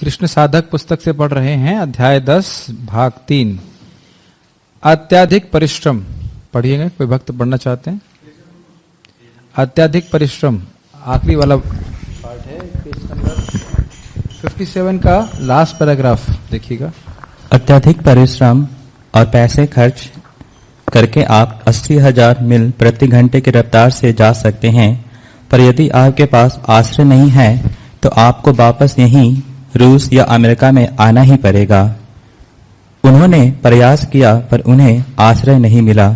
कृष्ण साधक पुस्तक से पढ़ रहे हैं, अध्याय 10 भाग 3 अत्यधिक परिश्रम। पढ़िएगा, कोई भक्त पढ़ना चाहते हैं? अत्यधिक परिश्रम आखिरी वाला पार्ट है, पेज नंबर 57 का लास्ट पैराग्राफ देखिएगा। अत्यधिक परिश्रम और पैसे खर्च करके आप 80,000 मील प्रति घंटे की रफ्तार से जा सकते हैं, पर यदि आपके पास आश्रय नहीं है तो आपको वापस यहीं रूस या अमेरिका में आना ही पड़ेगा। उन्होंने प्रयास किया पर उन्हें आश्रय नहीं मिला।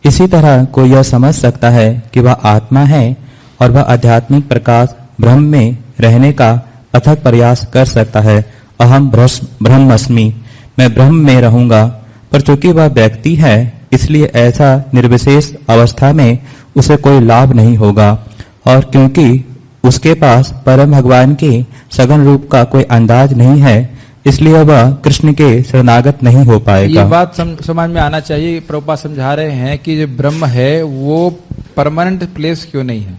इसी तरह कोई यह समझ सकता है कि वह आत्मा है और वह आध्यात्मिक प्रकाश ब्रह्म में रहने का अथक प्रयास कर सकता है। अहम ब्रह्मस्मि, मैं ब्रह्म में रहूंगा, पर चूंकि वह व्यक्ति है इसलिए ऐसा निर्विशेष अवस्था में उसे कोई लाभ नहीं होगा, और क्योंकि उसके पास परम भगवान के सगुण रूप का कोई अंदाज नहीं है इसलिए वह कृष्ण के शरणागत नहीं हो पाएगा। ये बात समझ में आना चाहिए। प्रभुपाद समझा रहे हैं कि जो ब्रह्म है वो परमानेंट प्लेस क्यों नहीं है।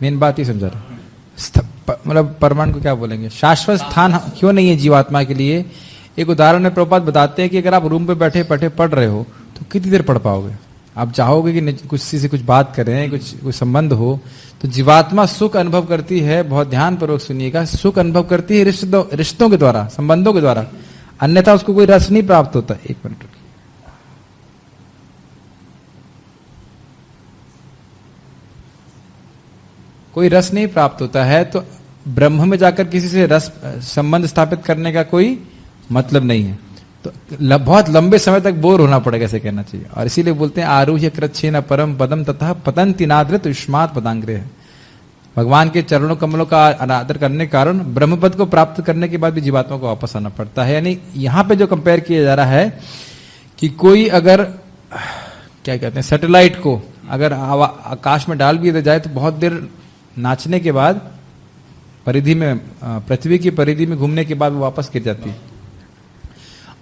मेन बात ये समझा रहे, मतलब परमानेंट को क्या बोलेंगे, शाश्वत स्थान क्यों नहीं है जीवात्मा के लिए। एक उदाहरण में प्रभुपाद बताते हैं कि अगर आप रूम पे बैठे बैठे पढ़ रहे हो तो कितनी देर पढ़ पाओगे। आप चाहोगे कि कुछ से कुछ बात करें, कुछ संबंध हो, तो जीवात्मा सुख अनुभव करती है। बहुत ध्यान पूर्वक सुनिएगा, सुख अनुभव करती है रिश्तों के द्वारा, संबंधों के द्वारा, अन्यथा उसको कोई रस नहीं प्राप्त होता। एक मिनट, कोई रस नहीं प्राप्त होता है तो ब्रह्म में जाकर किसी से रस संबंध स्थापित करने का कोई मतलब नहीं है। तो बहुत लंबे समय तक बोर होना पड़ेगा, ऐसे कहना चाहिए। और इसीलिए बोलते हैं आरूह्य कृच्छेन परम पदम तथा पतंति नादृत युष्मात् पदांग्रे। भगवान के चरणों कमलों का अनादर करने के कारण ब्रह्म पद को प्राप्त करने के बाद भी जीवात्मा को वापस आना पड़ता है। यानी यहाँ पे जो कंपेयर किया जा रहा है कि कोई अगर क्या कहते हैं सैटेलाइट को अगर आकाश में डाल भी दिया जाए तो बहुत देर नाचने के बाद परिधि में, पृथ्वी की परिधि में घूमने के बाद वो वापस गिर जाती है।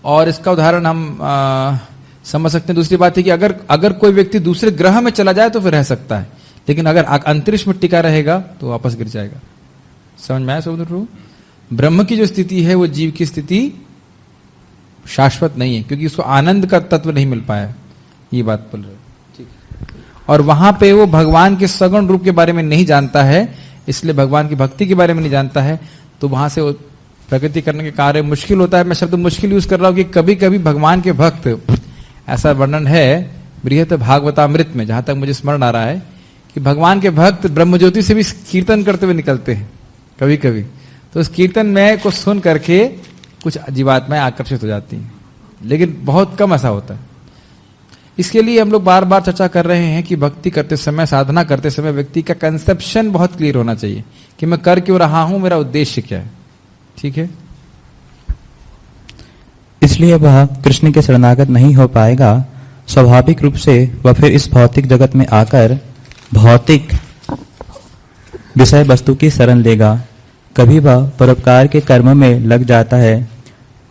और इसका उदाहरण हम समझ सकते हैं। दूसरी बात है कि अगर कोई व्यक्ति दूसरे ग्रह में चला जाए तो फिर रह सकता है, लेकिन अगर अंतरिक्ष में टिका रहेगा तो वापस गिर जाएगा। समझ में आया सब? ब्रह्म की जो स्थिति है वो जीव की स्थिति शाश्वत नहीं है, क्योंकि उसको आनंद का तत्व नहीं मिल पाया। ये बात बोल रहे ठीक है। और वहां पे वो भगवान के सगुण रूप के बारे में नहीं जानता है, इसलिए भगवान की भक्ति के बारे में नहीं जानता है, तो वहां से प्रगति करने के कार्य मुश्किल होता है। मैं शब्द मुश्किल यूज कर रहा हूं कि कभी कभी भगवान के भक्त, ऐसा वर्णन है बृहत भागवतामृत में, जहां तक मुझे स्मरण आ रहा है, कि भगवान के भक्त ब्रह्मज्योति से भी कीर्तन करते हुए निकलते हैं कभी कभी। तो उस कीर्तन में को सुन करके कुछ जीवात्माएं आकर्षित हो जाती हैं, लेकिन बहुत कम ऐसा होता है। इसके लिए हम लोग बार बार चर्चा कर रहे हैं कि भक्ति करते समय, साधना करते समय व्यक्ति का कंसेप्शन बहुत क्लियर होना चाहिए कि मैं कर क्यों रहा हूं, मेरा उद्देश्य क्या है। ठीक है, इसलिए वह कृष्ण के शरणागत नहीं हो पाएगा। स्वाभाविक रूप से वह फिर इस भौतिक जगत में आकर भौतिक विषय वस्तु की शरण लेगा। कभी वह परोपकार के कर्म में लग जाता है।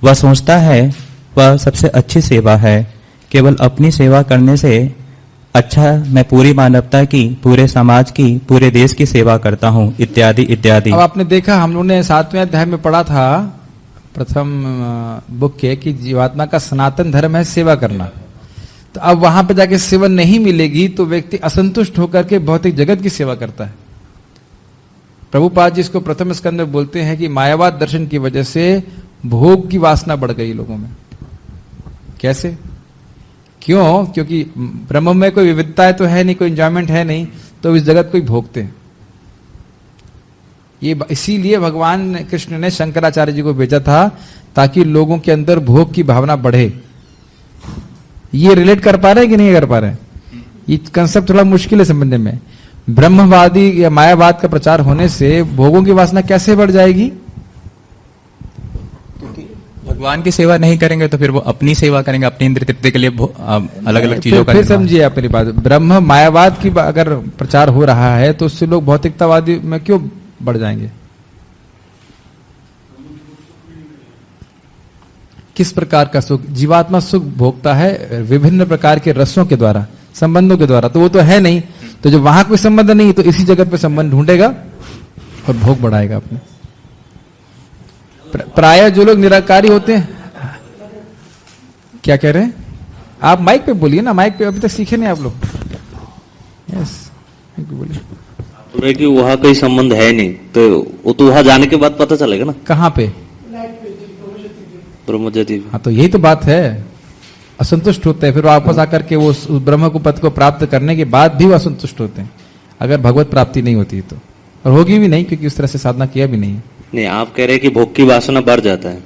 वह सोचता है वह सबसे अच्छी सेवा है, केवल अपनी सेवा करने से अच्छा मैं पूरी मानवता की, पूरे समाज की, पूरे देश की सेवा करता हूँ, इत्यादि इत्यादि। अब आपने देखा, हम लोगों ने 7वें अध्याय में पढ़ा था प्रथम बुक के कि जीवात्मा का सनातन धर्म है सेवा करना। तो अब वहां पे जाके सेवा नहीं मिलेगी तो व्यक्ति असंतुष्ट होकर के भौतिक जगत की सेवा करता है। प्रभुपाद जी इसको प्रथम स्कंद में बोलते हैं कि मायावाद दर्शन की वजह से भोग की वासना बढ़ गई लोगों में। कैसे? क्यों? क्योंकि ब्रह्म में कोई विविधता तो है नहीं, कोई एंजॉयमेंट है नहीं, तो इस जगत को ही भोगते हैं। ये इसीलिए भगवान कृष्ण ने शंकराचार्य जी को भेजा था ताकि लोगों के अंदर भोग की भावना बढ़े। ये रिलेट कर पा रहे हैं कि नहीं कर पा रहे हैं? ये कंसेप्ट थोड़ा मुश्किल है समझने में। ब्रह्मवादी या मायावाद का प्रचार होने से भोगों की वासना कैसे बढ़ जाएगी? भगवान की सेवा नहीं करेंगे तो फिर वो अपनी सेवा करेंगे, अपनी इंद्रिय तृप्ति के लिए अलग अलग चीजों का। फिर समझिए आप मेरी बात, ब्रह्म मायावाद की अगर प्रचार हो रहा है तो उससे लोग भौतिकतावादी में क्यों बढ़ जाएंगे? किस प्रकार का सुख? जीवात्मा सुख भोगता है विभिन्न प्रकार के रसों के द्वारा, संबंधों के द्वारा। तो वो तो है नहीं, तो जब वहां कोई संबंध नहीं तो इसी जगत पे संबंध ढूंढेगा और भोग बढ़ाएगा अपने। प्राय जो लोग निराकारी होते हैं, क्या कह रहे हैं आप? माइक पे बोलिए ना, माइक पे अभी तक सीखे नहीं आप लोग। यस, बोलिए। बोले कि वहाँ कोई संबंध है नहीं, तो वो तो वहाँ जाने के बाद पता चलेगा ना। कहाँ पे? ब्रह्मज्योति। हाँ, तो यही तो बात है, असंतुष्ट होते हैं, फिर वापस आकर के वो उस ब्रह्म को पद को प्राप्त करने के बाद भी वो असंतुष्ट होते हैं, अगर भगवत प्राप्ति नहीं होती तो, और होगी भी नहीं क्योंकि उस तरह से साधना किया भी नहीं है। नहीं, आप कह रहे हैं कि भोग की वासना बढ़ जाता है।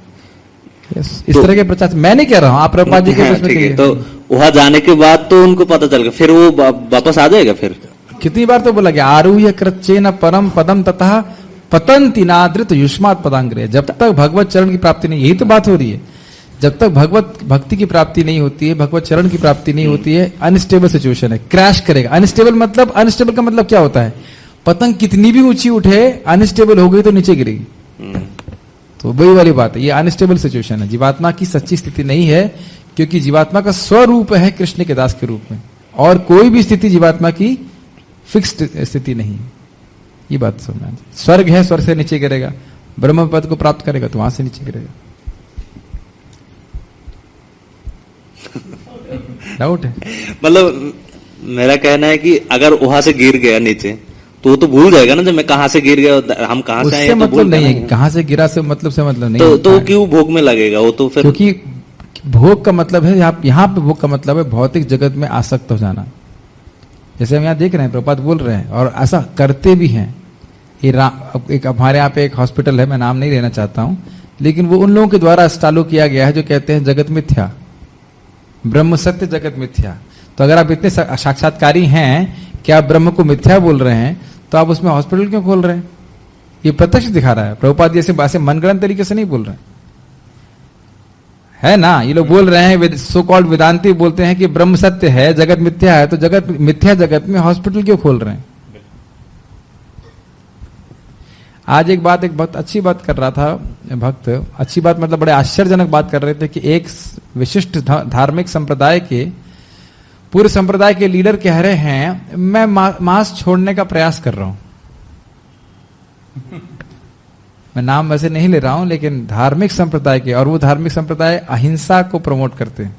यस, इस तरह के प्रचार मैं नहीं कह रहा हूँ, आप प्रभुपाद जी के हाँ, उसमें ठीक है। कहिए। तो वहाँ जाने के बाद तो उनको पता चल गया, फिर वो वापस आ जाएगा। फिर कितनी बार तो बोला कि आरूह्य कृच्छेन परम पदम ततः पतंति नादृत युष्मात् पदांग्रह। जब तक भगवत चरण की प्राप्ति नहीं, यही तो बात हो रही है, जब तक भगवत भक्ति की प्राप्ति नहीं होती है, भगवत चरण की प्राप्ति नहीं होती है, अनस्टेबल सिचुएशन है, क्रैश करेगा। अनस्टेबल मतलब, अनस्टेबल का मतलब क्या होता है? पतंग कितनी भी ऊंची उठे, अनस्टेबल हो गई तो नीचे गिरेगी। तो वही वाली बात है, ये अनस्टेबल सिचुएशन है, जीवात्मा की सच्ची स्थिति नहीं है, क्योंकि जीवात्मा का स्वरूप है कृष्ण के दास के रूप में, और कोई भी स्थिति जीवात्मा की फिक्स्ड स्थिति नहीं है। ये बात समझना। स्वर्ग है, स्वर्ग से नीचे गिरेगा, ब्रह्म पद को प्राप्त करेगा तो वहां से नीचे गिरेगा। डाउट है? मतलब मेरा कहना है कि अगर वहां से गिर गया नीचे तो वो तो भूल जाएगा ना, जब मैं कहाँ से गिर गया, हम कहाँ से आए, उससे तो मतलब भूल नहीं जाएगा है, ना। कहां से गिरा से मतलब नहीं तो क्यों भोग में लगेगा वो? तो फिर क्योंकि भोग का मतलब है, यहाँ पे भोग का मतलब है भौतिक जगत में आसक्त हो जाना। जैसे हम यहाँ देख रहे हैं, प्रभुपाद बोल रहे हैं और ऐसा करते भी हैं। एक हमारे यहाँ पे एक हॉस्पिटल है, मैं नाम नहीं लेना चाहता हूँ, लेकिन वो उन लोगों के द्वारा चालू किया गया है जो कहते हैं जगत मिथ्या, ब्रह्म सत्य जगत मिथ्या। तो अगर आप इतने साक्षात्कारी हैं कि आप ब्रह्म को मिथ्या बोल रहे हैं, तो आप उसमें हॉस्पिटल क्यों खोल रहे हैं? ये प्रत्यक्ष दिखा रहा है। प्रभुपाद जी ऐसे मनगढ़ंत तरीके से नहीं बोल रहे है ना। ये लोग बोल रहे हैं, सो कॉल्ड वेदांती बोलते हैं कि ब्रह्म सत्य है, जगत मिथ्या है, तो जगत मिथ्या जगत में हॉस्पिटल क्यों खोल रहे हैं? आज एक बहुत अच्छी बात कर रहा था भक्त, अच्छी बात मतलब बड़े आश्चर्यजनक बात कर रहे थे कि एक विशिष्ट धार्मिक संप्रदाय के, पूरे संप्रदाय के लीडर कह रहे हैं मैं मांस छोड़ने का प्रयास कर रहा हूं। मैं नाम वैसे नहीं ले रहा हूं, लेकिन धार्मिक संप्रदाय के, और वो धार्मिक संप्रदाय अहिंसा को प्रमोट करते हैं,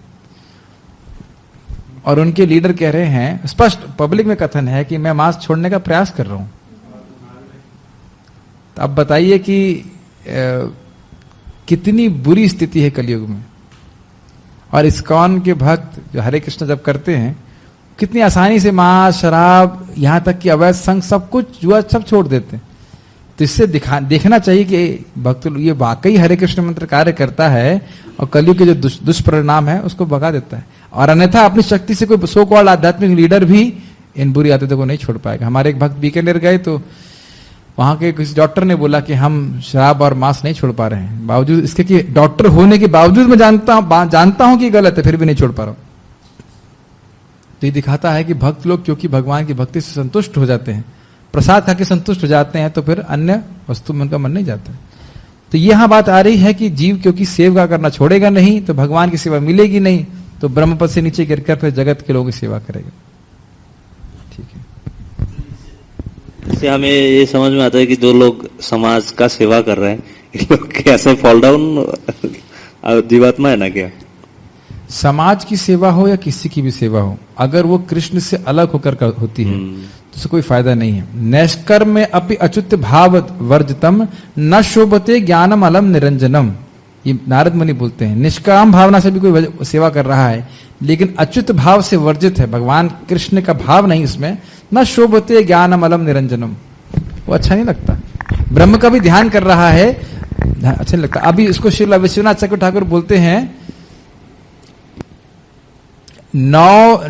और उनके लीडर कह रहे हैं, स्पष्ट पब्लिक में कथन है कि मैं मांस छोड़ने का प्रयास कर रहा हूं। तो अब बताइए कि कितनी बुरी स्थिति है कलयुग में। और इस्कॉन के भक्त जो हरे कृष्ण जब करते हैं, कितनी आसानी से मांस, शराब, यहां तक कि अवैध संग, सब कुछ, जुआ, सब छोड़ देते हैं। तो इससे देखना चाहिए कि भक्त ये वाकई हरे कृष्ण मंत्र कार्य करता है, और कलयुग के जो दुष्परिणाम है उसको भगा देता है। और अन्यथा अपनी शक्ति से कोई सो कॉल्ड आध्यात्मिक लीडर भी इन बुरी आदतों को नहीं छोड़ पाएगा। हमारे एक भक्त बीकानेर गए, तो वहां के किसी डॉक्टर ने बोला कि हम शराब और मांस नहीं छोड़ पा रहे हैं, बावजूद इसके कि डॉक्टर होने के बावजूद मैं जानता हूं कि गलत है, फिर भी नहीं छोड़ पा रहा हूं। तो ये दिखाता है कि भक्त लोग क्योंकि भगवान की भक्ति से संतुष्ट हो जाते हैं, प्रसाद खा के संतुष्ट हो जाते हैं, तो फिर अन्य वस्तु में उनका मन नहीं जाता। तो यहां बात आ रही है कि जीव क्योंकि सेवा करना छोड़ेगा नहीं, तो भगवान की सेवा मिलेगी नहीं, तो ब्रह्म पद से नीचे गिरकर फिर जगत के लोगों की सेवा करेगा। ठीक है, इससे हमें ये समझ में आता है कि जो लोग समाज का सेवा कर रहे हैं, इन लोग कैसे फॉल डाउन जीवात्मा है ना क्या? समाज की सेवा हो या किसी की भी सेवा हो, अगर वो कृष्ण से अलग होकर होती है तो उससे कोई फायदा नहीं है। नैष्कर्म में अपि अच्युत भाव वर्जितम न शोभते ज्ञानम अलम निरंजनम, ये नारद मुनि बोलते हैं। निष्काम भावना से भी कोई सेवा कर रहा है, लेकिन अच्युत भाव से वर्जित है, भगवान कृष्ण का भाव नहीं उसमें, न शोभते ज्ञानम अलम निरंजनम, वो अच्छा नहीं लगता। ब्रह्म का भी ध्यान कर रहा है, अच्छा नहीं लगता। अभी इसको श्रील विश्वनाथ चक्रवर्ती ठाकुर बोलते हैं, नौवी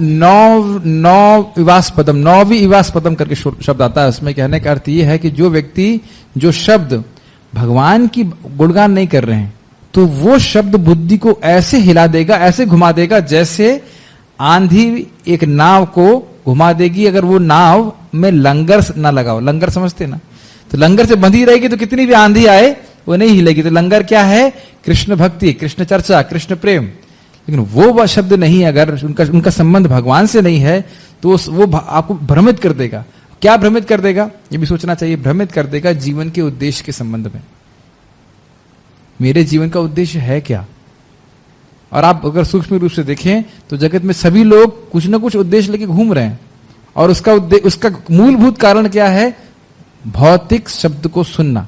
विवास पदम करके शब्द आता है, उसमें कहने का अर्थ यह है कि जो व्यक्ति, जो शब्द भगवान की गुणगान नहीं कर रहे हैं, तो वो शब्द बुद्धि को ऐसे हिला देगा, ऐसे घुमा देगा, जैसे आंधी एक नाव को घुमा देगी। अगर वो नाव में लंगर ना लगाओ, लंगर समझते ना, तो लंगर से बंधी रहेगी तो कितनी भी आंधी आए वो नहीं हिलेगी। तो लंगर क्या है? कृष्ण भक्ति, कृष्ण चर्चा, कृष्ण प्रेम। लेकिन वो शब्द नहीं, अगर उनका संबंध भगवान से नहीं है, तो वो आपको भ्रमित कर देगा। क्या भ्रमित कर देगा? ये भी सोचना चाहिए। भ्रमित कर देगा जीवन के उद्देश्य के संबंध में। मेरे जीवन का उद्देश्य है क्या। और आप अगर सूक्ष्म रूप से देखें तो जगत में सभी लोग कुछ ना कुछ उद्देश्य लेके घूम रहे हैं, और उसका मूलभूत कारण क्या है? भौतिक शब्द को सुनना।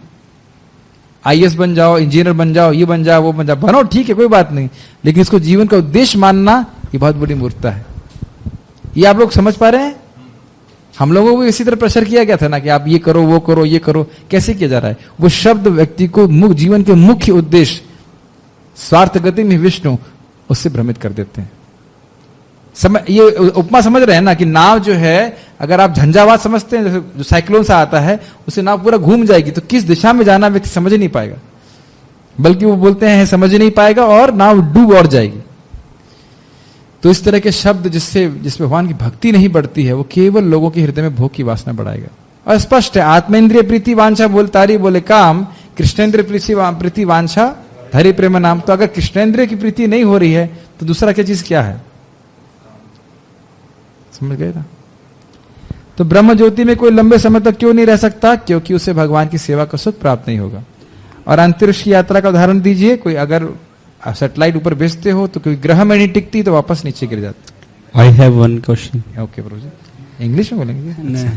आईएएस बन जाओ, इंजीनियर बन जाओ, ये बन जाओ, वो बन जाओ, बनो, ठीक है, कोई बात नहीं, लेकिन इसको जीवन का उद्देश्य मानना ये बहुत बड़ी मूर्खता है। ये आप लोग समझ पा रहे हैं? हम लोगों को इसी तरह प्रेशर किया गया था ना कि आप ये करो, वो करो, ये करो। कैसे किया जा रहा है? वो शब्द व्यक्ति को जीवन के मुख्य उद्देश्य स्वार्थ गति में विष्णु उससे भ्रमित कर देते हैं। ये उपमा समझ रहे हैं ना कि नाव जो है, अगर आप झंझावात समझते हैं, जैसे जो साइक्लोन सा आता है, उसे नाव पूरा घूम जाएगी, तो किस दिशा में जाना व्यक्ति समझ नहीं पाएगा, बल्कि वो बोलते हैं समझ नहीं पाएगा और नाव डूब और जाएगी। तो इस तरह के शब्द जिसमें भगवान की भक्ति नहीं बढ़ती है, वो केवल लोगों के हृदय में भोग की वासना बढ़ाएगा। और स्पष्ट है, आत्मेंद्रिय प्रीति वांछा बोलतारी बोले काम, कृष्णेंद्रिय प्रीति वांछा धरि प्रेम नाम। तो अगर कृष्णेंद्रिय की प्रीति नहीं हो रही है तो दूसरा क्या चीज क्या है? समझ गए ना? तो ब्रह्म ज्योति में कोई लंबे समय तक क्यों नहीं रह सकता? क्योंकि उसे भगवान की सेवा का सुख प्राप्त नहीं होगा। और अंतरिक्ष की यात्रा का उदाहरण दीजिए। कोई अगर सैटेलाइट ऊपर भेजते हो तो कोई ग्रह में नहीं टिकती तो वापस नीचे गिर जाती। I have one question. Okay Prabhu ji, English में बोलेंगे?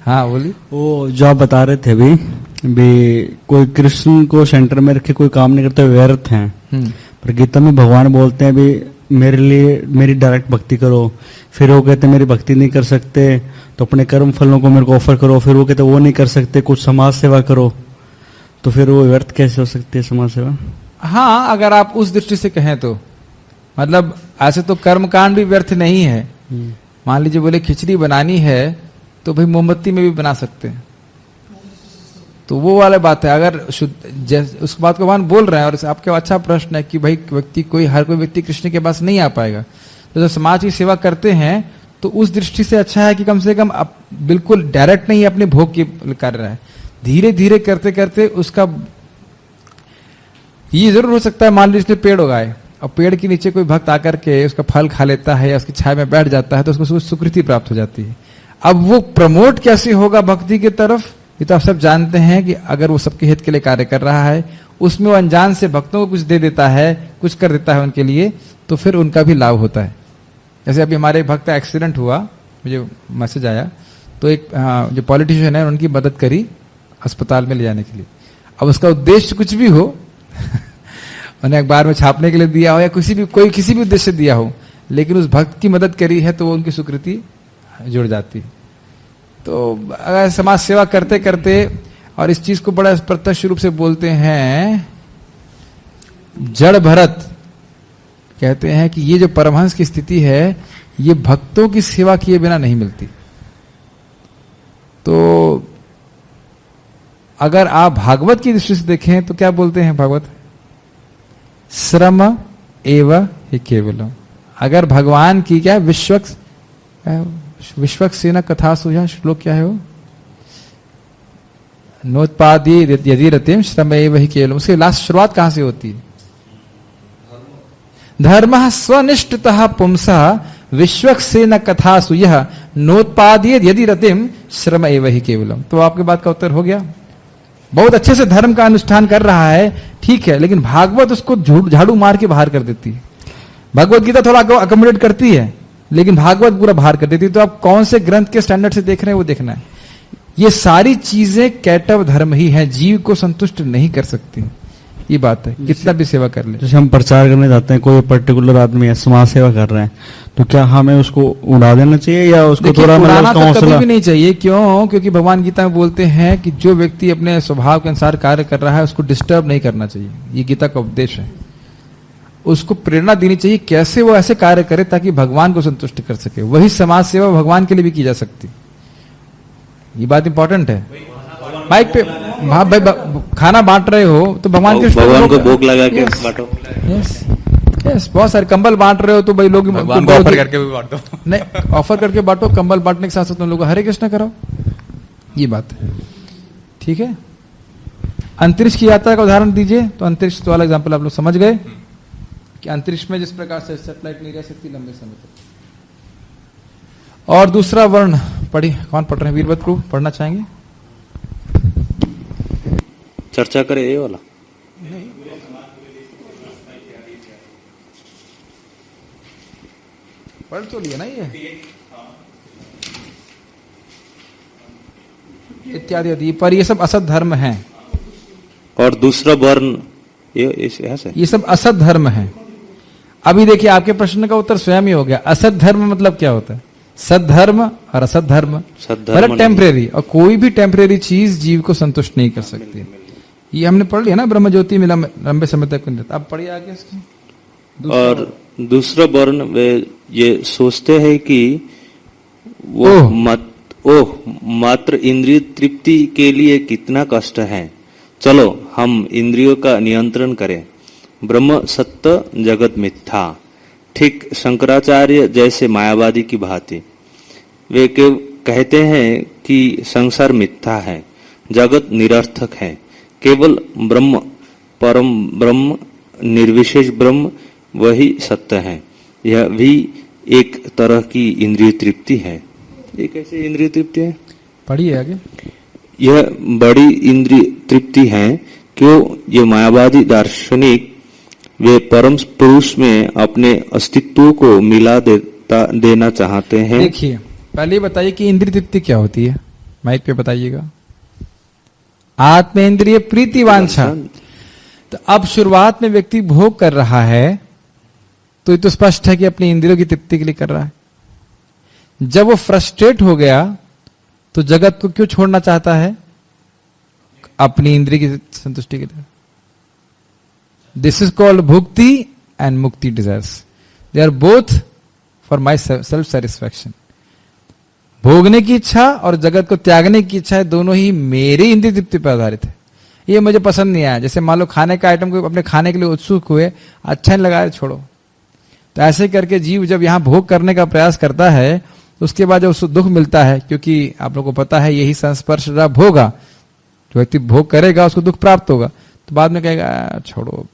हाँ बोलिए। वो जो आप बता रहे थे भी कोई कृष्ण को सेंटर में रखे कोई काम नहीं करते, व्यर्थ हैं। पर गीता में भगवान बोलते हैं भी मेरे लिए मेरी डायरेक्ट भक्ति करो। फिर वो कहते मेरी भक्ति नहीं कर सकते तो अपने कर्म फलों को मेरे को ऑफर करो। फिर वो कहते वो नहीं कर सकते, कुछ समाज सेवा करो। तो फिर वो व्यर्थ कैसे हो सकती है समाज सेवा? हाँ, अगर आप उस दृष्टि से कहें तो मतलब ऐसे तो कर्मकांड भी व्यर्थ नहीं है। मान लीजिए बोले खिचड़ी बनानी है तो भाई मोमबत्ती में भी बना सकते हैं, तो वो वाला बात है। अगर उस बात को भगवान बोल रहे हैं, और आपके अच्छा प्रश्न है कि भाई हर कोई व्यक्ति कृष्ण के पास नहीं आ पाएगा, तो जब समाज की सेवा करते हैं तो उस दृष्टि से अच्छा है कि कम से कम अब बिल्कुल डायरेक्ट नहीं अपने भोग की कर रहा है, धीरे धीरे करते करते उसका ये जरूर हो सकता है। मान लीजिए इसने पेड़ उगाए और पेड़ के नीचे कोई भक्त आकर के उसका फल खा लेता है या उसकी छाया में बैठ जाता है तो उसको सुकृति प्राप्त हो जाती है। अब वो प्रमोट कैसे होगा भक्ति की तरफ, ये तो आप सब जानते हैं कि अगर वो सबके हित के लिए कार्य कर रहा है, उसमें वो अनजान से भक्तों को कुछ दे देता है, कुछ कर देता है उनके लिए, तो फिर उनका भी लाभ होता है। जैसे अभी हमारे भक्त का एक्सीडेंट हुआ, मुझे मैसेज आया, तो एक जो पॉलिटिशियन है उनकी मदद करी अस्पताल में ले जाने के लिए। अब उसका उद्देश्य कुछ भी हो उन्हें अखबार में छापने के लिए दिया हो या किसी भी उद्देश्य से दिया हो, लेकिन उस भक्त की मदद करी है तो वो उनकी सुकृति जुड़ जाती है। तो अगर समाज सेवा करते करते, और इस चीज को बड़ा प्रत्यक्ष रूप से बोलते हैं, जड़ भरत कहते हैं कि ये जो परमहंस की स्थिति है ये भक्तों की सेवा किए बिना नहीं मिलती। तो अगर आप भागवत की दृष्टि से देखें तो क्या बोलते हैं भागवत? श्रम एव ही केवलम। अगर भगवान की क्या विश्वक्सेन कथा सुझा, श्लोक क्या है वो? नोत्पादी यदि रतिम श्रम एव ही केवलम। उसकी लास्ट शुरुआत कहां से होती है? धर्म स्वनिष्ठतः पुंसः विश्वक्सेन कथा सुयः नोत्पादी यदि रतिम श्रम एव ही केवलम। तो आपके बात का उत्तर हो गया। बहुत अच्छे से धर्म का अनुष्ठान कर रहा है, ठीक है, लेकिन भागवत उसको झाड़ू मार के बाहर कर देती है। भगवत गीता थोड़ा अकोमोडेट करती है, लेकिन भागवत पूरा बाहर कर देती है। तो आप कौन से ग्रंथ के स्टैंडर्ड से देख रहे हैं वो देखना है। ये सारी चीजें कैटव धर्म ही है, जीव को संतुष्ट नहीं कर सकती। ये बात है, कितना भी सेवा कर ले। जैसे हम प्रचार करने जाते हैं, कोई पर्टिकुलर आदमी है समाज सेवा कर रहे हैं, तो क्या हमें उसको उड़ा देना चाहिए या उसको थोड़ा उड़ाना तो कभी भी नहीं चाहिए। क्यों? क्योंकि भगवान गीता में बोलते हैं कि जो व्यक्ति अपने स्वभाव के अनुसार कार्य कर रहा है उसको डिस्टर्ब नहीं करना चाहिए। ये गीता का उपदेश है। उसको प्रेरणा देनी चाहिए कैसे वो ऐसे कार्य करे ताकि भगवान को संतुष्ट कर सके। वही समाज सेवा भगवान के लिए भी की जा सकती। ये बात इंपॉर्टेंट है। बाइक पे भाई खाना बांट रहे हो तो भगवान को भोग लगा के बांटो। यस, बहुत सारे कंबल बांट रहे हो तो भाई लोग ऑफर करके भी बांटो। नहीं, ऑफर करके बांटो। कंबल बांटने के साथ साथ तुम लोग हरे कृष्ण करो। ये बात है, ठीक है। अंतरिक्ष की यात्रा का उदाहरण दीजिए। तो अंतरिक्ष वाला एग्जाम्पल आप लोग समझ गए कि अंतरिक्ष में जिस प्रकार से सैटेलाइट नहीं रह सकती लंबे समय तक। और दूसरा वर्ण पढ़ी, कौन पढ़ रहे हैं? वीरभद्र प्रभु पढ़ना चाहेंगे? चर्चा करें ये वाला? पढ़ तो लिया ना ये इत्यादि आदि, पर ये सब असत धर्म है। और दूसरा वर्ण ये सब असत धर्म है। अभी देखिए आपके प्रश्न का उत्तर स्वयं ही हो गया। असत धर्म मतलब क्या होता है? सद्धर्म और असत धर्म, मतलब टेम्परेरी, और कोई भी टेम्परेरी चीज जीव को संतुष्ट नहीं कर सकती। ये हमने पढ़ लिया ना, ब्रह्म ज्योति में लंबे समय तक। अब पढ़िए आगे इसको। और दूसरा वर्ण वे ये सोचते हैं कि वो मात्र इंद्रिय तृप्ति के लिए कितना कष्ट है, चलो हम इंद्रियों का नियंत्रण करें। ब्रह्म सत्य, जगत मिथ्या। ठीक शंकराचार्य जैसे मायावादी की भांति वे कहते हैं कि संसार मिथ्या है, जगत निरर्थक है, केवल ब्रह्म, परम ब्रह्म, निर्विशेष ब्रह्म वही सत्य है। यह भी एक तरह की इंद्रिय तृप्ति है। ये कैसे इंद्रिय तृप्ति है? पढ़िए आगे। यह बड़ी इंद्रिय तृप्ति है। क्यों? ये मायावादी दार्शनिक वे परम पुरुष में अपने अस्तित्व को मिला देना चाहते हैं। देखिए पहले बताइए कि इंद्रिय तृप्ति क्या होती है, माइक पे बताइएगा। आत्मेंद्रिय प्रीति वांछा। तो अब शुरुआत में व्यक्ति भोग कर रहा है तो ये तो स्पष्ट है कि अपनी इंद्रियों की तृप्ति के लिए कर रहा है। जब वो फ्रस्ट्रेट हो गया तो जगत को क्यों छोड़ना चाहता है? अपनी इंद्रिय की संतुष्टि के लिए। This is called bhukti and mukti desires. They are both for my self satisfaction. भोगने की इच्छा और जगत को त्यागने की इच्छा है, दोनों ही मेरी इंद्रिय तृप्ति पर आधारित है। ये मुझे पसंद नहीं आया। जैसे मान लो खाने का आइटम को अपने खाने के लिए उत्सुक हुए, अच्छा नहीं लगा, छोड़ो। तो ऐसे करके जीव जब यहां भोग करने का प्रयास करता है, उसके बाद जब उसको दुख मिलता है, क्योंकि आप लोगों को पता है यही संस्पर्श रब होगा, जो व्यक्ति भोग करेगा उसको दुख प्राप्त होगा, तो बाद में कहेगा छोड़ो,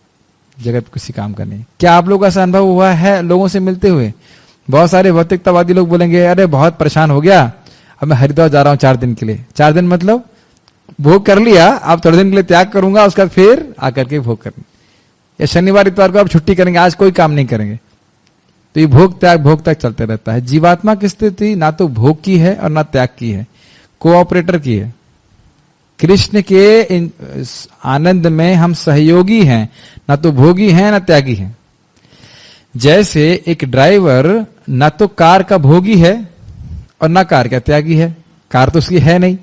जगत किसी काम का नहीं। क्या आप लोगों का ऐसा अनुभव हुआ है लोगों से मिलते हुए? बहुत सारे भौतिकतावादी लोग बोलेंगे अरे बहुत परेशान हो गया, अब मैं हरिद्वार जा रहा हूं 4 दिन के लिए। 4 दिन मतलब भोग कर लिया, आप थोड़े दिन के लिए त्याग करूंगा, उसका फिर आकर के भोग करेंगे, या शनिवार इतवार को आप छुट्टी करेंगे, आज कोई काम नहीं करेंगे। तो ये भोग त्याग चलते रहता है। जीवात्मा की स्थिति ना तो भोग की है और ना त्याग की है, कोऑपरेटर की है। कृष्ण के आनंद में हम सहयोगी हैं, ना तो भोगी हैं ना त्यागी हैं। जैसे एक ड्राइवर ना तो कार का भोगी है और ना कार का त्यागी है। कार तो उसकी है नहीं,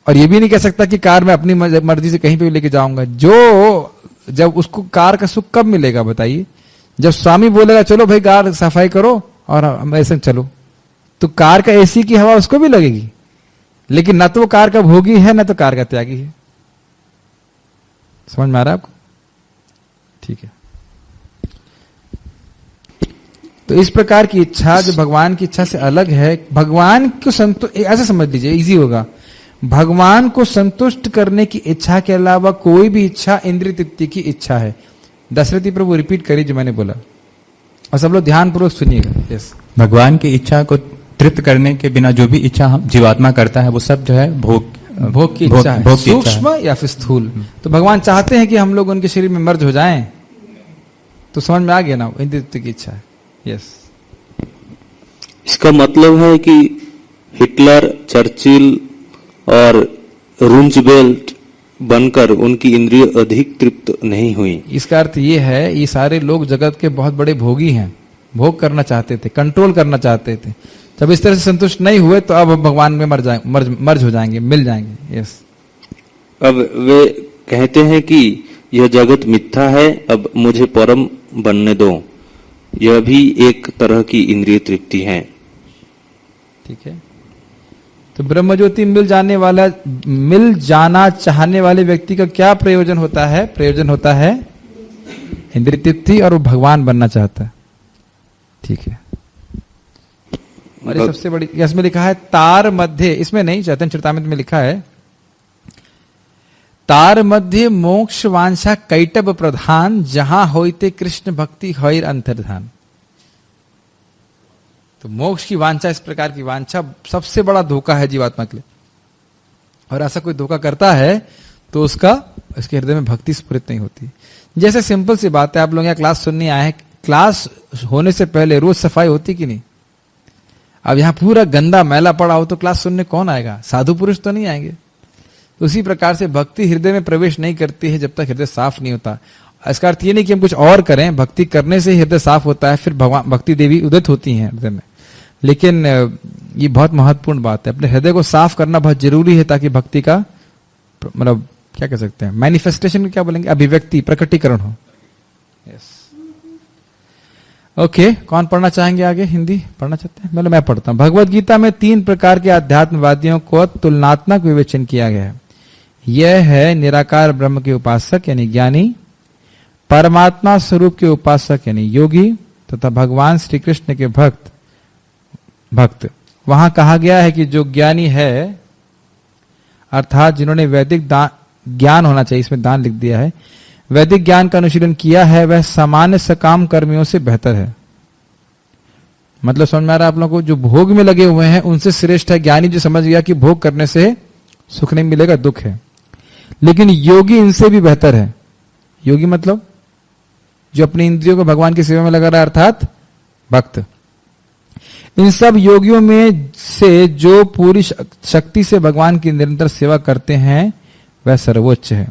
और ये भी नहीं कह सकता कि कार मैं अपनी मर्जी से कहीं पे भी लेके जाऊंगा। जब उसको कार का सुख कब मिलेगा बताइए? जब स्वामी बोलेगा चलो भाई कार सफाई करो और हम ऐसे चलो, तो कार का एसी की हवा उसको भी लगेगी। लेकिन ना तो वो कार का भोगी है ना तो कार का त्यागी है। समझ में आ रहा है आपको? ठीक है। तो इस प्रकार की इच्छा जो भगवान की इच्छा से अलग है, भगवान को संतुष्ट, ऐसे समझ लीजिए, इजी होगा। भगवान को संतुष्ट करने की इच्छा के अलावा कोई भी इच्छा इंद्रिय तृप्ति की इच्छा है। दशरथी प्रभु रिपीट करिए जो मैंने बोला, और सब लोग ध्यानपूर्वक सुनिएगा। यस, भगवान की इच्छा को तृप्त करने के बिना जो भी इच्छा हम जीवात्मा करता है वो सब जो है भोग की इच्छा है, सूक्ष्म या फिर स्थूल। तो भगवान चाहते हैं कि हम लोग उनके शरीर में मर्ज हो जाएं, तो समझ में आ गया ना, इंद्रिय तृप्ति की इच्छा है। यस, इसका मतलब है कि हिटलर, चर्चिल और रूजवेल्ट बनकर उनकी इंद्रिय अधिक तृप्त नहीं हुई। इसका अर्थ ये है, ये सारे लोग जगत के बहुत बड़े भोगी हैं, भोग करना चाहते थे, कंट्रोल करना चाहते थे। जब इस तरह से संतुष्ट नहीं हुए तो अब भगवान में मर्ज हो जाएंगे, मिल जाएंगे। यस, अब वे कहते हैं कि यह जगत मिथ्या है, अब मुझे परम बनने दो। यह भी एक तरह की इंद्रिय तृप्ति है। ठीक है। तो ब्रह्म ज्योति मिल जाना चाहने वाले व्यक्ति का क्या प्रयोजन होता है? प्रयोजन होता है इंद्रिय तृप्ति, और वो भगवान बनना चाहता है। ठीक है। और ये सबसे बड़ी, इसमें लिखा है तार मध्य, इसमें नहीं, चैतन्य चरितामृत में लिखा है तार मध्य मोक्ष वांछा कैटब प्रधान, जहां होइते कृष्ण भक्ति हईर अंतर्धान। तो मोक्ष की वांछा, इस प्रकार की वांछा सबसे बड़ा धोखा है जीवात्मा के लिए। और ऐसा कोई धोखा करता है तो उसके हृदय में भक्ति स्फुरित नहीं होती। जैसे सिंपल सी बात है, आप लोग यहाँ क्लास सुनने आए हैं, क्लास होने से पहले रोज सफाई होती कि नहीं? अब यहाँ पूरा गंदा मैला पड़ा हो तो क्लास सुनने कौन आएगा? साधु पुरुष तो नहीं आएंगे। उसी प्रकार से भक्ति हृदय में प्रवेश नहीं करती है जब तक हृदय साफ नहीं होता। इसका अर्थ ये नहीं कि हम कुछ और करें, भक्ति करने से हृदय साफ होता है, फिर भगवान भक्ति देवी उदित होती हैं हृदय में। लेकिन ये बहुत महत्वपूर्ण बात है, अपने हृदय को साफ करना बहुत जरूरी है ताकि भक्ति का मतलब क्या कह सकते हैं, मैनिफेस्टेशन क्या बोलेंगे, अभिव्यक्ति, प्रकटीकरण हो। यस, ओके, कौन पढ़ना चाहेंगे आगे? हिंदी पढ़ना चाहते हैं? मैं पढ़ता हूं। भगवत गीता में 3 प्रकार के अध्यात्मवादियों को तुलनात्मक विवेचन किया गया है। यह है निराकार ब्रह्म के उपासक यानी ज्ञानी, परमात्मा स्वरूप के उपासक यानी योगी, तथा भगवान श्री कृष्ण के भक्त। वहां कहा गया है कि जो ज्ञानी है, अर्थात जिन्होंने वैदिक ज्ञान होना चाहिए, इसमें दान लिख दिया है, वैदिक ज्ञान का अनुशीलन किया है, वह सामान्य सकाम कर्मियों से बेहतर है। मतलब समझ में आ रहा है आप लोगों को? जो भोग में लगे हुए हैं उनसे श्रेष्ठ है ज्ञानी, जो समझ गया कि भोग करने से सुख नहीं मिलेगा, दुख है। लेकिन योगी इनसे भी बेहतर है। योगी मतलब जो अपनी इंद्रियों को भगवान की सेवा में लगा रहा है, अर्थात भक्त। इन सब योगियों में से जो पूरी शक्ति से भगवान की निरंतर सेवा करते हैं वह सर्वोच्च है।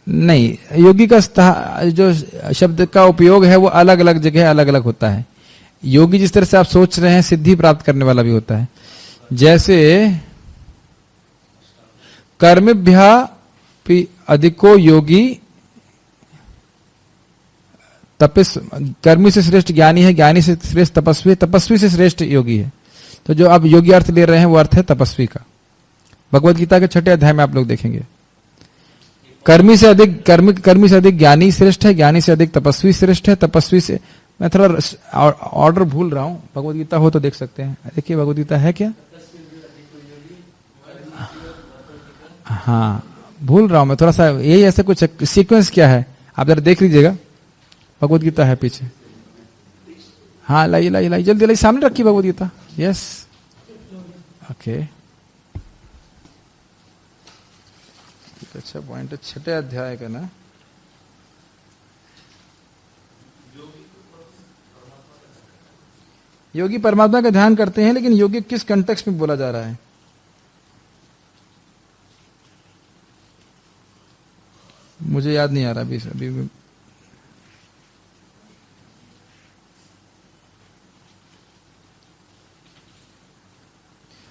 नहीं, योगी का जो शब्द का उपयोग है वो अलग अलग जगह अलग अलग होता है। योगी जिस तरह से आप सोच रहे हैं सिद्धि प्राप्त करने वाला भी होता है। जैसे कर्मभ्यापि अधिको योगी कर्मी से श्रेष्ठ ज्ञानी है, ज्ञानी से श्रेष्ठ तपस्वी, तपस्वी से श्रेष्ठ योगी है। तो जो आप योगी अर्थ ले रहे हैं वो अर्थ है तपस्वी का। भगवत गीता के 6 अध्याय में आप लोग देखेंगे कर्मी से अधिक ज्ञानी श्रेष्ठ है, ज्ञानी से अधिक तपस्वी श्रेष्ठ है, तपस्वी से, मैं थोड़ा ऑर्डर भूल रहा हूं, भगवत गीता हो तो देख सकते हैं। देखिए भगवत गीता है क्या, हाँ भूल रहा हूं मैं थोड़ा सा, यही ऐसे कुछ सीक्वेंस क्या है आप जरा देख लीजिएगा। भगवत गीता है पीछे, हाँ लाइए लाइए लाइए, जल्दी लाइए, सामने रखिए भगवत गीता। यस, ओके, अच्छा पॉइंट है, 6 अध्याय का ना। योगी परमात्मा का ध्यान करते हैं, लेकिन योगी किस कंटेक्स्ट में बोला जा रहा है? मुझे याद नहीं आ रहा अभी।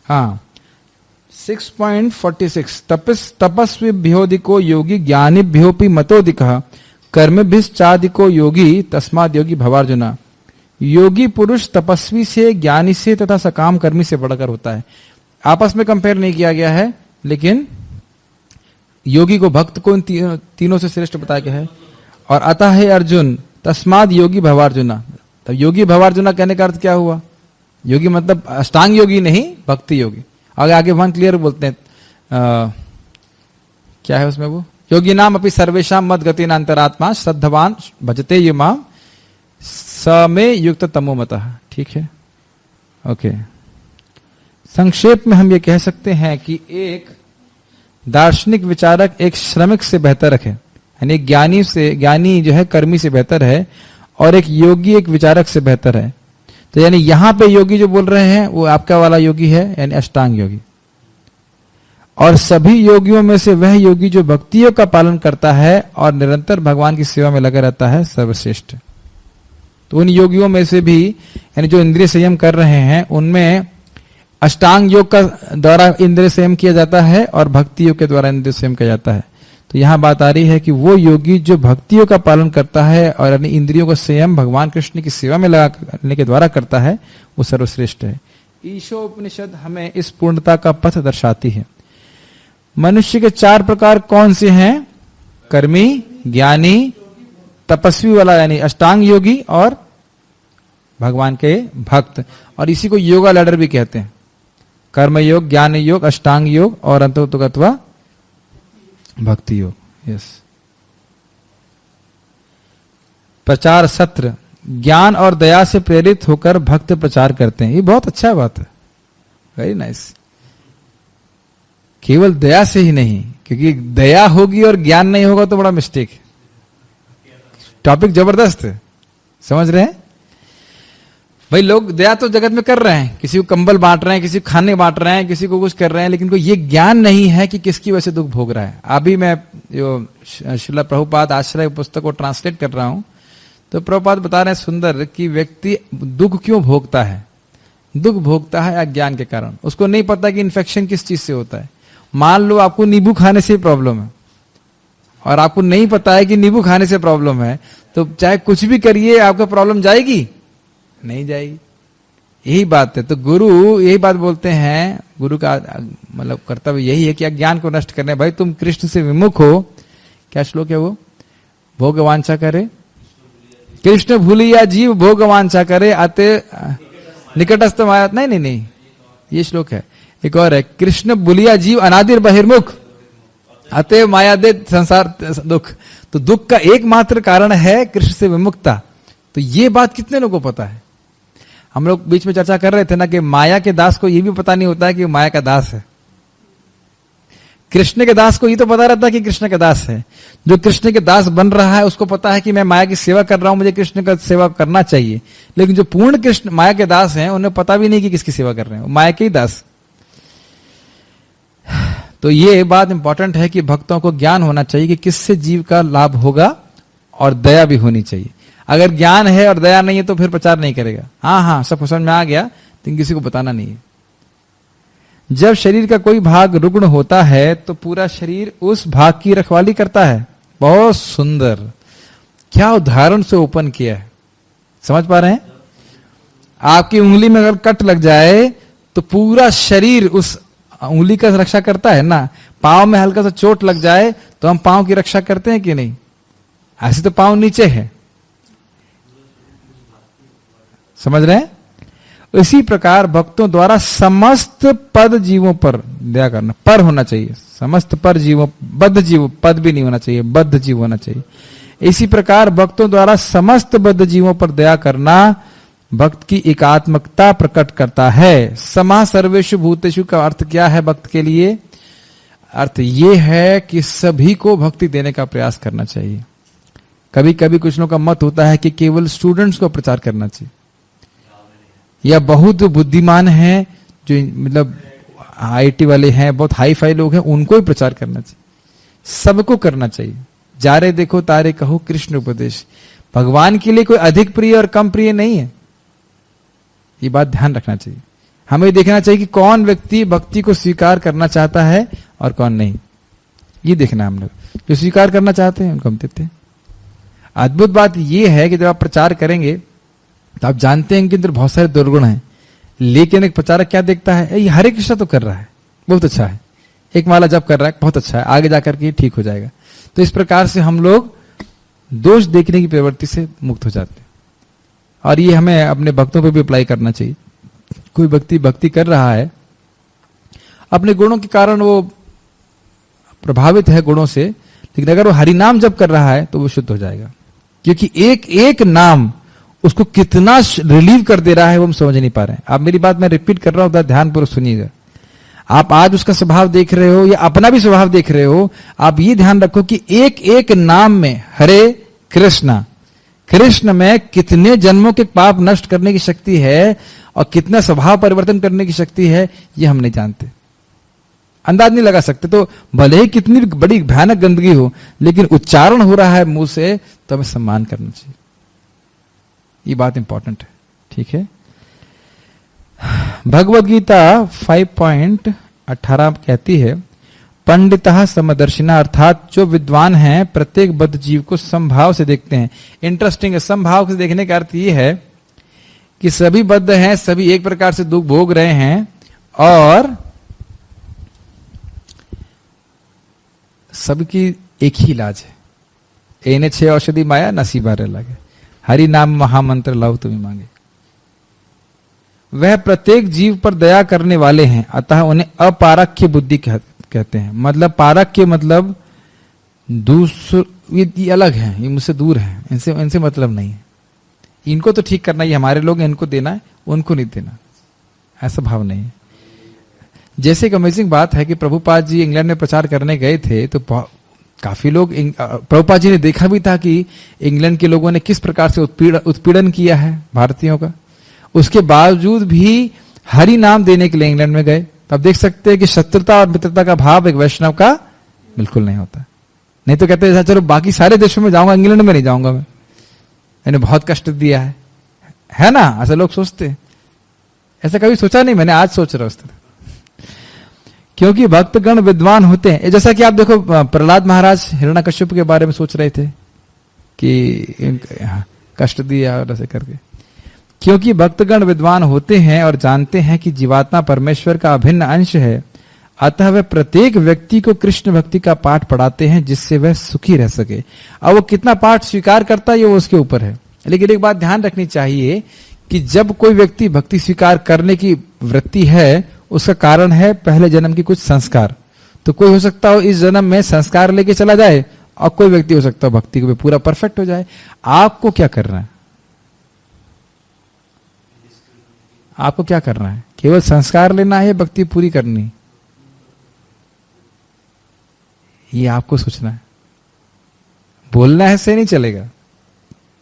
हाँ, 6.46 तपस्विभ्योदिको योगी ज्ञानिभ्योपि मतोदिकः कर्मभिश्चादिको योगी तस्माद् योगी भवार्जुना। योगी पुरुष तपस्वी से, ज्ञानी से तथा सकाम कर्मी से बढ़कर होता है। आपस में कंपेयर नहीं किया गया है, लेकिन योगी को, भक्त को इन तीनों से श्रेष्ठ बताया गया है। और अतः है अर्जुन तस्माद् योगी भवार्जुना। तब योगी भवार्जुना कहने का अर्थ क्या हुआ? योगी मतलब अष्टांग योगी नहीं, भक्ति योगी। आगे भगवान क्लियर बोलते हैं, क्या है उसमें वो, योगी नाम अपनी सर्वेशाम मद गति नांतरात्मा श्रद्धवान भजते ये माम समे युक्त तमो मतः। ठीक है, ओके। संक्षेप में हम ये कह सकते हैं कि एक दार्शनिक विचारक एक श्रमिक से बेहतर है, यानी ज्ञानी जो है कर्मी से बेहतर है, और एक योगी एक विचारक से बेहतर है। तो यानी यहां पे योगी जो बोल रहे हैं वो आपका वाला योगी है, यानी अष्टांग योगी। और सभी योगियों में से वह योगी जो भक्तियों का पालन करता है और निरंतर भगवान की सेवा में लगा रहता है सर्वश्रेष्ठ। तो उन योगियों में से भी, यानी जो इंद्रिय संयम कर रहे हैं, उनमें अष्टांग योग का द्वारा इंद्रिय संयम किया जाता है और भक्ति योग के द्वारा इंद्रिय संयम किया जाता है। तो यहां बात आ रही है कि वो योगी जो भक्तियों का पालन करता है और अपनी इंद्रियों का संयम भगवान कृष्ण की सेवा में लगाने के द्वारा करता है, वो सर्वश्रेष्ठ है। ईशोपनिषद हमें इस पूर्णता का पथ दर्शाती है। मनुष्य के 4 प्रकार कौन से हैं? कर्मी, ज्ञानी, तपस्वी वाला यानी अष्टांग योगी, और भगवान के भक्त। और इसी को योगा लैडर भी कहते हैं। कर्म योग, ज्ञान योग, अष्टांग योग और अंतोतगत्वा भक्ति योग। यस। प्रचार सत्र, ज्ञान और दया से प्रेरित होकर भक्त प्रचार करते हैं। ये बहुत अच्छा बात है, वेरी नाइस। केवल दया से ही नहीं, क्योंकि दया होगी और ज्ञान नहीं होगा तो बड़ा मिस्टेक है। टॉपिक जबरदस्त है, समझ रहे हैं भाई। लोग दया तो जगत में कर रहे हैं, किसी को कंबल बांट रहे हैं, किसी को खाने बांट रहे हैं, किसी को कुछ कर रहे हैं, लेकिन कोई ये ज्ञान नहीं है कि किसकी वजह से दुख भोग रहा है। अभी मैं जो श्रील प्रभुपाद आश्रय पुस्तक को ट्रांसलेट कर रहा हूं, तो प्रभुपाद बता रहे हैं सुंदर कि व्यक्ति दुख क्यों भोगता है। दुख भोगता है अज्ञान के कारण। उसको नहीं पता कि इन्फेक्शन किस चीज से होता है। मान लो आपको नींबू खाने से प्रॉब्लम है और आपको नहीं पता है कि नींबू खाने से प्रॉब्लम है, तो चाहे कुछ भी करिए आपका प्रॉब्लम जाएगी नहीं जाएगी। यही बात है। तो गुरु यही बात बोलते हैं, गुरु का मतलब कर्तव्य यही है कि अज्ञान को नष्ट करने। भाई तुम कृष्ण से विमुख हो, क्या श्लोक है वो, भोग वांछा करे कृष्ण भूलिया जीव, भोग वांछा करे अते निकटस्थ माया। नहीं, ये श्लोक है। एक और है, कृष्ण भूलिया जीव अनादिर बहिर्मुख अतएव माया दे संसार दुख। तो दुख का एकमात्र कारण है कृष्ण से विमुखता। तो ये बात कितने लोगों को पता है। हम लोग बीच में चर्चा कर रहे थे ना कि माया के दास को ये भी पता नहीं होता है कि माया का दास है। कृष्ण के दास को ये तो पता रहता है कि कृष्ण का दास है। जो कृष्ण के दास बन रहा है उसको पता है कि मैं माया की सेवा कर रहा हूं, मुझे कृष्ण का सेवा करना चाहिए। लेकिन जो पूर्ण कृष्ण माया के दास हैं उन्हें पता भी नहीं कि किसकी सेवा कर रहे हैं, माया के ही दास। तो ये बात इंपॉर्टेंट है कि भक्तों को ज्ञान होना चाहिए कि किससे जीव का लाभ होगा, और दया भी होनी चाहिए। अगर ज्ञान है और दया नहीं है तो फिर प्रचार नहीं करेगा। हाँ सब समझ में आ गया, लेकिन किसी को बताना नहीं है। जब शरीर का कोई भाग रुग्ण होता है तो पूरा शरीर उस भाग की रखवाली करता है। बहुत सुंदर, क्या उदाहरण से ओपन किया है, समझ पा रहे हैं। आपकी उंगली में अगर कट लग जाए तो पूरा शरीर उस उंगली का रक्षा करता है ना। पांव में हल्का सा चोट लग जाए तो हम पांव की रक्षा करते हैं कि नहीं। ऐसे तो पांव नीचे है, समझ रहे हैं। इसी प्रकार भक्तों द्वारा समस्त पद जीवों पर दया करना, पर होना चाहिए, समस्त पर जीवों, बद्ध जीव, पद भी नहीं होना चाहिए, बद्ध जीव होना चाहिए। इसी प्रकार भक्तों द्वारा समस्त बद्ध जीवों पर दया करना भक्त की एकात्मकता प्रकट करता है। समा सर्वेषु भूतेषु का अर्थ क्या है भक्त के लिए? अर्थ ये है कि सभी को भक्ति देने का प्रयास करना चाहिए। कभी कभी कुछ लोगों का मत होता है कि केवल स्टूडेंट्स को प्रचार करना चाहिए, या बहुत बुद्धिमान हैं जो मतलब आईटी वाले हैं, बहुत हाई फाई लोग हैं, उनको ही प्रचार करना चाहिए। सबको करना चाहिए। जारे देखो तारे कहो कृष्ण उपदेश। भगवान के लिए कोई अधिक प्रिय और कम प्रिय नहीं है, ये बात ध्यान रखना चाहिए। हमें देखना चाहिए कि कौन व्यक्ति भक्ति को स्वीकार करना चाहता है और कौन नहीं, ये देखना। हम लोग जो स्वीकार करना चाहते हैं उनको हम देते हैं। अद्भुत बात यह है कि जब आप प्रचार करेंगे तो आप जानते हैं कि अंदर बहुत सारे दुर्गुण हैं, लेकिन एक प्रचारक क्या देखता है, ये हरे कृष्णा तो कर रहा है, बहुत अच्छा है, एक माला जप कर रहा है, बहुत अच्छा है, आगे जाकर के ठीक हो जाएगा। तो इस प्रकार से हम लोग दोष देखने की प्रवृत्ति से मुक्त हो जाते हैं, और ये हमें अपने भक्तों पर भी अप्लाई करना चाहिए। कोई व्यक्ति भक्ति कर रहा है, अपने गुणों के कारण वो प्रभावित है गुणों से, लेकिन अगर वो हरि नाम जप कर रहा है तो वो शुद्ध हो जाएगा, क्योंकि एक एक नाम उसको कितना रिलीव कर दे रहा है वो हम समझ नहीं पा रहे हैं। आप मेरी बात मैं रिपीट कर रहा हूं, ध्यानपूर्वक सुनिएगा। आप आज उसका स्वभाव देख रहे हो या अपना भी स्वभाव देख रहे हो, आप ये ध्यान रखो कि एक एक नाम में हरे कृष्णा, कृष्ण में कितने जन्मों के पाप नष्ट करने की शक्ति है और कितना स्वभाव परिवर्तन करने की शक्ति है, ये हम नहीं जानते, अंदाज नहीं लगा सकते। तो भले ही कितनी बड़ी भयानक गंदगी हो, लेकिन उच्चारण हो रहा है मुंह से तो हमें सम्मान करना चाहिए। ये बात इंपॉर्टेंट है, ठीक है। भगवद गीता 5.18 कहती है, पंडितः समदर्शिना, अर्थात जो विद्वान हैं प्रत्येक बद्ध जीव को समभाव से देखते हैं। इंटरेस्टिंग है, समभाव से देखने का अर्थ ये है कि सभी बद्ध हैं, सभी एक प्रकार से दुख भोग रहे हैं और सबकी एक ही इलाज है। एने 6 औषधि माया नसीबा रे लगे, हरि नाम महामंत्र लाओ तुम्हें मांगे। वह प्रत्येक जीव पर दया करने वाले हैं, अतः उन्हें अपारक्य बुद्धि कहते हैं। मतलब पारक्य मतलब ये अलग है, ये मुझसे दूर है, इनसे मतलब नहीं है, इनको तो ठीक करना, ये हमारे लोग हैं, इनको देना है, उनको नहीं देना, ऐसा भाव नहीं है। जैसे एक अमेजिंग बात है कि प्रभुपाद जी इंग्लैंड में प्रचार करने गए थे तो काफी लोग प्रभुपाद जी ने देखा भी था कि इंग्लैंड के लोगों ने किस प्रकार से उत्पीड़न किया है भारतीयों का। उसके बावजूद भी हरि नाम देने के लिए इंग्लैंड में गए। तब देख सकते हैं कि शत्रुता और मित्रता का भाव एक वैष्णव का बिल्कुल नहीं होता। नहीं तो कहते हैं चलो बाकी सारे देशों में जाऊंगा, इंग्लैंड में नहीं जाऊंगा, मैंने बहुत कष्ट दिया है ना, ऐसे लोग सोचते हैं। ऐसा कभी सोचा नहीं, मैंने आज सोच रहा हूं। क्योंकि भक्तगण विद्वान होते हैं। जैसा कि आप देखो प्रहलाद महाराज हिरण्यकश्यप के बारे में सोच रहे थे कि कष्ट दिया और ऐसे करके। क्योंकि भक्तगण विद्वान होते हैं और जानते हैं कि जीवात्मा परमेश्वर का अभिन्न अंश है, अतः वे प्रत्येक व्यक्ति को कृष्ण भक्ति का पाठ पढ़ाते हैं जिससे वह सुखी रह सके। अब वो कितना पाठ स्वीकार करता है ये वो उसके ऊपर है। लेकिन एक बात ध्यान रखनी चाहिए कि जब कोई व्यक्ति भक्ति स्वीकार करने की वृत्ति है, उसका कारण है पहले जन्म की कुछ संस्कार। तो कोई हो सकता हो इस जन्म में संस्कार लेके चला जाए, और कोई व्यक्ति हो सकता है भक्ति को भी पूरा परफेक्ट हो जाए। आपको क्या करना है? आपको क्या करना है? केवल संस्कार लेना है या भक्ति पूरी करनी? ये आपको सोचना है। बोलना है से नहीं चलेगा,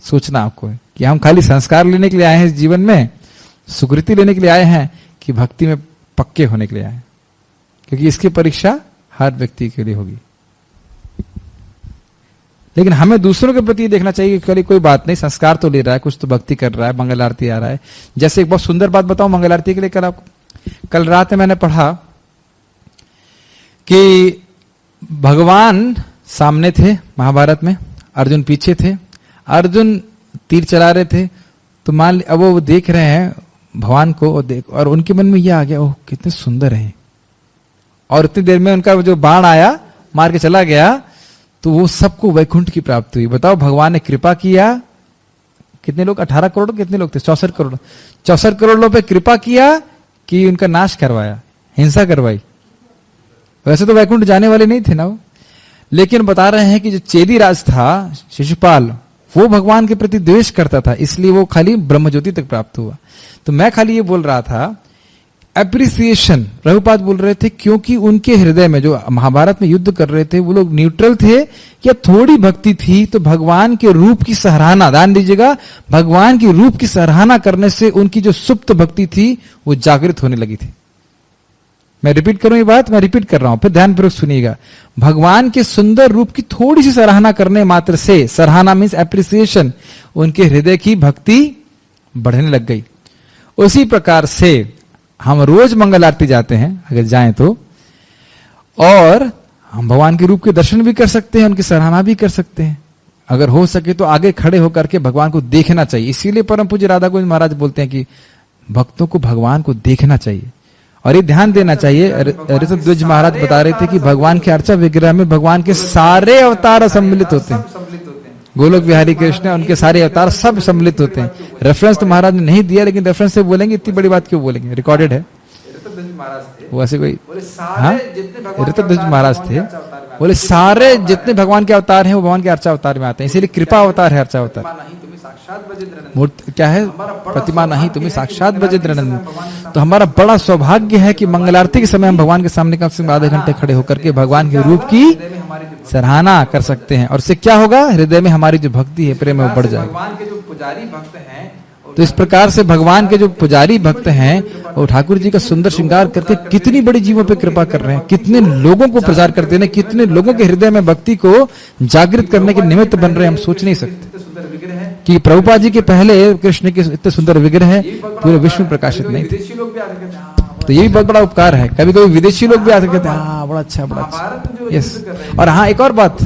सोचना आपको है कि हम खाली संस्कार लेने के लिए आए हैं इस जीवन में, सुकृति लेने के लिए आए हैं, कि भक्ति में पक्के होने के लिए आए हैं। क्योंकि इसकी परीक्षा हर व्यक्ति के लिए होगी। लेकिन हमें दूसरों के प्रति देखना चाहिए कि कभी कोई बात नहीं, संस्कार तो ले रहा है, कुछ तो भक्ति कर रहा है, मंगल आरती आ रहा है। जैसे एक बहुत सुंदर बात बताऊं मंगल आरती के लिए, कल रात में मैंने पढ़ा कि भगवान सामने थे महाभारत में, अर्जुन पीछे थे, अर्जुन तीर चला रहे थे, तो मान अब वो देख रहे हैं भगवान को, और उनके मन में यह आ गया, ओह कितने सुंदर हैं, और इतनी देर में उनका जो बाण आया मार के चला गया, तो वो सबको वैकुंठ की प्राप्ति हुई। बताओ भगवान ने कृपा किया, कितने लोग 18 करोड़ कितने लोग थे 64 करोड़ लोगों पे कृपा किया कि उनका नाश करवाया, हिंसा करवाई। वैसे तो वैकुंठ जाने वाले नहीं थे ना वो, लेकिन बता रहे हैं कि जो चेदी राज था शिशुपाल, वो भगवान के प्रति द्वेष करता था, इसलिए वो खाली ब्रह्मज्योति तक प्राप्त हुआ। तो मैं खाली ये बोल रहा था एप्रिसिएशन, प्रभुपाद बोल रहे थे, क्योंकि उनके हृदय में जो महाभारत में युद्ध कर रहे थे वो लोग न्यूट्रल थे या थोड़ी भक्ति थी, तो भगवान के रूप की सराहना, ध्यान दीजिएगा, भगवान की रूप की सराहना करने से उनकी जो सुप्त भक्ति थी वो जागृत होने लगी थी। मैं रिपीट करूं ये बात, मैं रिपीट कर रहा हूं, फिर ध्यानपूर्वक सुनिएगा। भगवान के सुंदर रूप की थोड़ी सी सराहना करने मात्र से, सराहना मीन्स एप्रिसिएशन, उनके हृदय की भक्ति बढ़ने लग गई। उसी प्रकार से हम रोज मंगल आरती जाते हैं अगर जाएं तो, और हम भगवान के रूप के दर्शन भी कर सकते हैं, उनकी सराहना भी कर सकते हैं। अगर हो सके तो आगे खड़े होकर के भगवान को देखना चाहिए। इसीलिए परम पूज्य राधा गोविंद महाराज बोलते हैं कि भक्तों को भगवान को देखना चाहिए। और ये ध्यान देना चाहिए, ऋषभ द्विज महाराज बता रहे थे कि भगवान के अर्चा विग्रह में भगवान के सारे अवतार सम्मिलित होते हैं। गोलोक बिहारी कृष्ण उनके सारे अवतार सब सम्मिलित होते हैं। रेफरेंस तो महाराज ने नहीं दिया, लेकिन रेफरेंस से बोलेंगे, इतनी बड़ी बात क्यों बोलेंगे, रिकॉर्डेड है। वो ऐसे कोई, हाँ ऋषभ द्विज महाराज थे, बोले सारे जितने भगवान के अवतार हैं वो भगवान के अर्चा अवतार में आते हैं, इसीलिए कृपा अवतार है अर्चा अवतार। मूर्ति क्या है, प्रतिमा नहीं तुम्हें साक्षात बजेंद्रनंदन। तो हमारा बड़ा सौभाग्य है कि मंगलारती के समय हम भगवान के सामने कम से कम आधे घंटे खड़े होकर के भगवान के रूप की सराहना कर सकते हैं। और इससे क्या होगा, हृदय में हमारी जो भक्ति है, प्रेम है, वो बढ़ जाएगा। भगवान के जो पुजारी भक्त हैं, तो इस प्रकार से भगवान के जो पुजारी भक्त हैं वो ठाकुर जी का सुंदर श्रृंगार करके कितनी बड़ी जीवों पे कृपा कर रहे हैं, कितने लोगों को प्रचार करते हैं, कितने लोगों के हृदय में भक्ति को जागृत करने के निमित्त बन रहे हैं। हम सोच नहीं सकते कि प्रभुपाद जी के पहले कृष्ण के इतने सुंदर विग्रह है पूरे विश्व में प्रकाशित नहीं थे। तो ये भी बहुत बड़ा उपकार है। कभी कभी विदेशी लोग भी आते कहते हैं हाँ बड़ा अच्छा, बड़ा अच्छा, यस। और हाँ एक और बात,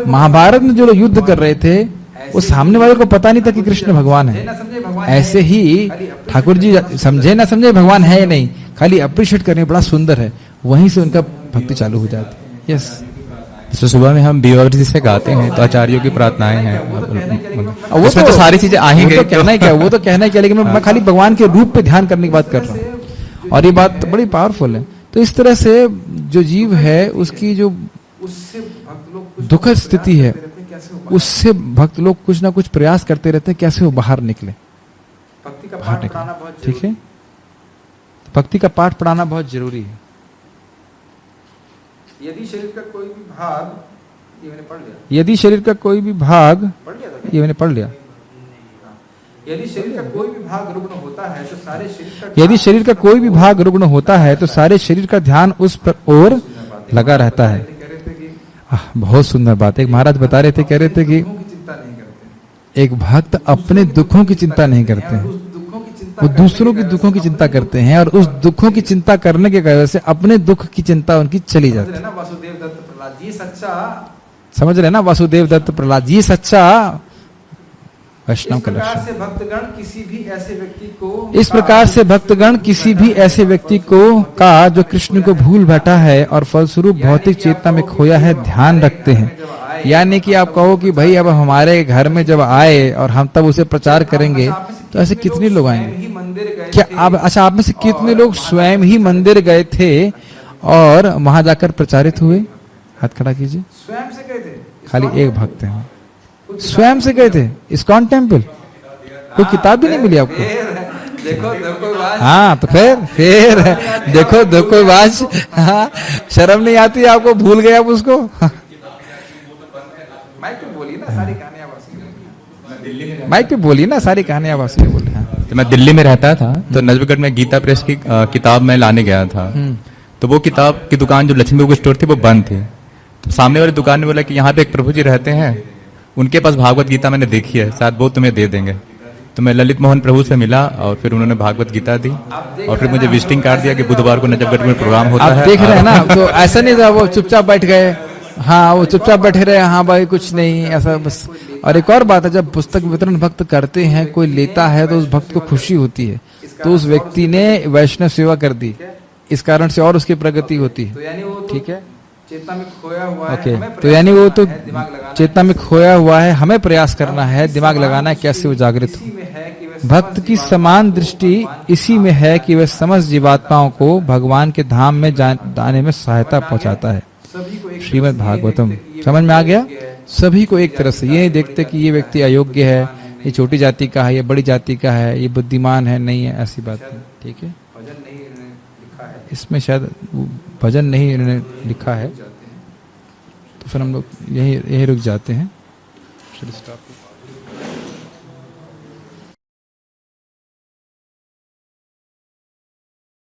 महाभारत में जो लोग युद्ध कर रहे थे उस सामने वाले को पता नहीं था कि कृष्ण भगवान है। ऐसे ही ठाकुर जी समझे ना समझे भगवान है या नहीं, खाली अप्रिशिएट करने बड़ा सुंदर है, वहीं से उनका भक्ति चालू हो जाती है। यस। तो सुबह में हम बीवावरी से गाते हैं तो आचार्यों की प्रार्थनाएं हैं, वो तो सारी चीजें आ ही गई। वो तो कहना ही क्या, वो तो कहना ही क्या, लेकिन मैं खाली भगवान के रूप पे ध्यान करने की बात कर रहा हूँ, और ये बात बड़ी पावरफुल है। तो इस तरह से जो जीव है उसकी जो दुखद स्थिति है, उससे भक्त लोग कुछ ना कुछ प्रयास करते रहते हैं कैसे वो बाहर निकले, बाहर निकले। ठीक है, भक्ति का पाठ पढ़ाना बहुत जरूरी है। यदि शरीर का कोई भी भाग, ये मैंने पढ़ लिया, यदि शरीर का कोई भी भाग, पढ़ लिया था, ये मैंने पढ़ लिया, यदि शरीर का कोई भी भाग रुग्ण होता है तो सारे शरीर का, यदि शरीर का कोई भी भाग रुग्ण होता है तो सारे शरीर का ध्यान उस पर ओर लगा रहता है। बहुत सुंदर बात। एक महाराज बता रहे थे, कह रहे थे कि एक भक्त अपने दुखों की चिंता नहीं करते हैं, वो दूसरों के दुखों की चिंता करते हैं, और उस दुखों की चिंता करने के वजह से अपने दुख की चिंता उनकी चली जाती है। वासुदेव दत्त प्रहलाद जी सच्चा, समझ रहे ना, वासुदेव दत्त प्रहलाद जी सच्चा वैष्णव का लक्षण। से भक्तगण किसी भी ऐसे व्यक्ति को, इस प्रकार से भक्तगण किसी भी ऐसे व्यक्ति को का जो कृष्ण को भूल बैठा है और फलस्वरूप भौतिक चेतना में खोया है ध्यान रखते हैं। यानी कि आप कहो कि भाई अब हमारे घर में जब आए और हम तब उसे प्रचार करेंगे तो ऐसे कितने लोग आएंगे? क्या आप, अच्छा, आप में से कितने लोग स्वयं ही मंदिर गए थे और वहां जाकर प्रचारित हुए? हाथ खड़ा कीजिए। स्वयं से गए थे? खाली एक भक्त है, स्वयं से गए थे इस्कॉन टेम्पल, कोई किताब भी नहीं मिली आपको? देखो हाँ, तो फिर देखो धोखेबाज, हाँ, शर्म नहीं आती आपको? भूल गए आप उसको? माइक पे बोलिए ना, सारी कहानियां माइक पे बोलिए ना, सारी कहानियां वासी बोल रहे हैं। तो मैं दिल्ली में रहता था, तो नजबगढ़ में गीता प्रेस की किताब मैं लाने गया था। तो वो किताब की दुकान जो लक्ष्मी बुक स्टोर थी वो बंद थी। तो सामने वाली दुकान ने बोला कि यहाँ पे एक प्रभु जी रहते हैं, उनके पास भागवत गीता मैंने देखी है, शायद वो तुम्हें दे देंगे। तो मैं ललित मोहन प्रभु से मिला और फिर उन्होंने भागवत गीता दी और फिर मुझे विजिटिंग कार्ड दिया कि बुधवार को नजफगढ़ में प्रोग्राम होता है। आप देख रहे हैं ना, तो ऐसा नहीं था वो चुपचाप बैठ गए, हाँ वो चुपचाप बैठे रहे, हाँ भाई कुछ नहीं ऐसा बस। और एक और बात है, जब पुस्तक वितरण भक्त करते हैं, कोई लेता है तो उस भक्त को खुशी होती है, तो उस व्यक्ति ने वैष्णव सेवा कर दी, इस कारण से और उसकी प्रगति होती है। ठीक है, चेतना में खोया हुआ है। ओके, तो यानी वो तो चेतना में खोया हुआ है, हमें प्रयास करना है, दिमाग लगाना है कैसे वो जागृत हो। भक्त की समान दृष्टि इसी में है कि वह समस्त जीवात्माओं को भगवान के धाम में जाने में सहायता पहुंचाता है। श्रीमद् भागवतम समझ में आ गया? सभी को एक तरह से, ये नहीं देखते कि ये व्यक्ति अयोग्य है, ये छोटी जाति का है, ये बड़ी जाति का है, ये बुद्धिमान है, नहीं है, ऐसी बात नहीं। ठीक है, इसमें शायद भजन नहीं इन्होंने लिखा है, तो फिर हम लोग यही रुक जाते हैं।